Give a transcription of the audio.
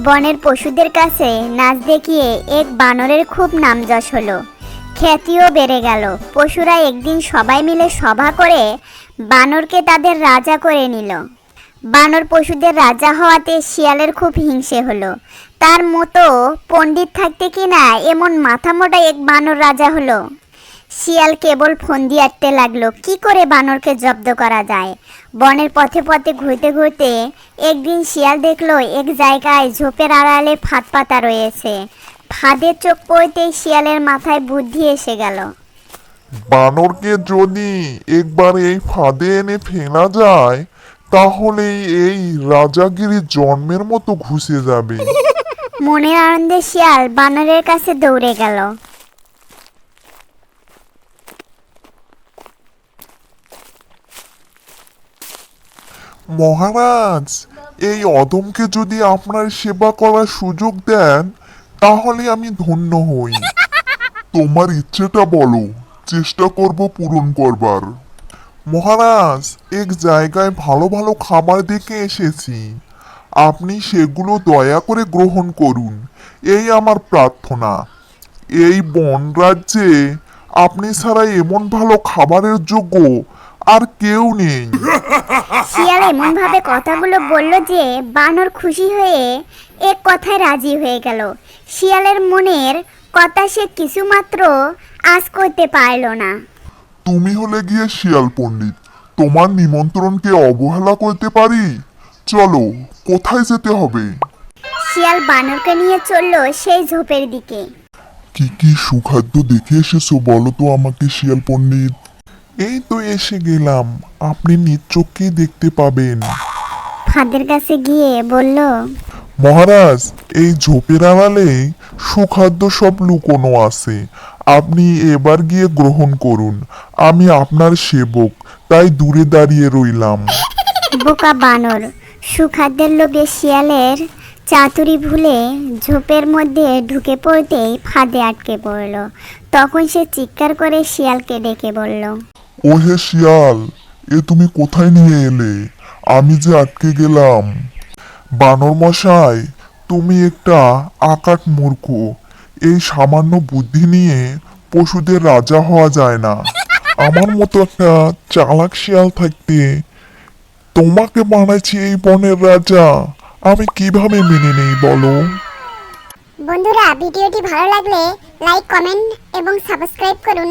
বনের পশুদের কাছে নাচ দেখিয়ে এক বানরের খুব নামযশ হলো, খ্যাতিও বেড়ে গেল। পশুরা একদিন সবাই মিলে সভা করে বানরকে তাদের রাজা করে নিল। বানর পশুদের রাজা হওয়াতে শিয়ালের খুব হিংসে হলো। তার মতো পণ্ডিত থাকতে কিনা এমন মাথামোটা এক বানর রাজা হলো। শিয়াল কেবল ফন্দি আঁটতে লাগলো কি করে বানরকে জব্দ করা যায়। বনের পথে পথে ঘুরতে ঘুরতে একদিন শিয়াল দেখলো এক জায়গায় ঝোপের আড়ালে ফাঁদ পাতা রয়েছে। ফাঁদের চোখ পড়তেই শিয়ালের মাথায় বুদ্ধি এসে গেল। বানরকে যদি একবার এই ফাঁদে এনে ফেলা যায় তাহলে এই রাজাগিরি জন্মের মতো ঘুষে যাবে। মনের আনন্দে শিয়াল বানরের কাছে দৌড়ে গেল। মহারাজ, এই অদমকে যদি আপনার সেবা করার সুযোগ দেন তাহলে আমি ধন্য হই। তোমার ইচ্ছেটা বলো, চেষ্টা করব পূরণ করবার। মহারাজ, এক জায়গায় ভালো ভালো খাবার দেখে এসেছি, আপনি সেগুলো দয়া করে গ্রহণ করুন, এই আমার প্রার্থনা। এই বন রাজ্যে আপনি ছাড়া এমন ভালো খাবারের যোগ্য আর কেউ নেই। শিয়াল এমন ভাবে কথাগুলো বলল যে বানর খুশি হয়ে এক কথায় রাজি হয়ে গেল। শিয়ালের মনের কথা সে কিছুমাত্র আঁচ করতে পারল না। তুমি হলে গিয়ে শিয়াল পণ্ডিত, তোমার নিমন্ত্রণকে অবহেলা করতে পারি? চলো, কোথায় যেতে হবে? শিয়াল বানরকে নিয়ে চলল সেই ঝোপের দিকে। কি কি সুখাদ্য দেখে এসেছো বলো তো আমাকে শিয়াল পণ্ডিত। এই তো এসে গেলাম, আপনি নিজ চোখেই দেখতে পাবেন। ফাঁদের কাছে গিয়ে বলল, মহারাজ, এই ঝোপের আড়ালে সুখাদ্য সব লুকোনো আছে, আপনি এবার গিয়ে গ্রহণ করুন। আমি আপনার সেবক, তাই দূরে দাঁড়িয়ে রইলাম। বোকা বানর সুখাদ্যের লোভে শিয়ালের চাতুরি ভুলে ঝোপের মধ্যে ঢুকে পড়তেই ফাঁদে আটকে পড়ল। তখন সে চিৎকার করে শিয়ালকে ডেকে বলল, ও হে শিয়াল, এ তুমি কোথায় নিয়ে এলে? আমি যে আটকে গেলাম। বানর মশাই, তুমি একটা আকাট মূর্খ, এই সামান্য বুদ্ধি নিয়ে পশুদের রাজা হওয়া যায় না। আমার মতো একটা চালাক শিয়াল থাকতে তোমাকে বানাইছি এই বনের রাজা, আমি কিভাবে মেনে নেই বলো? বন্ধুরা ভিডিওটি ভালো লাগলে লাইক, কমেন্ট এবং সাবস্ক্রাইব করুন।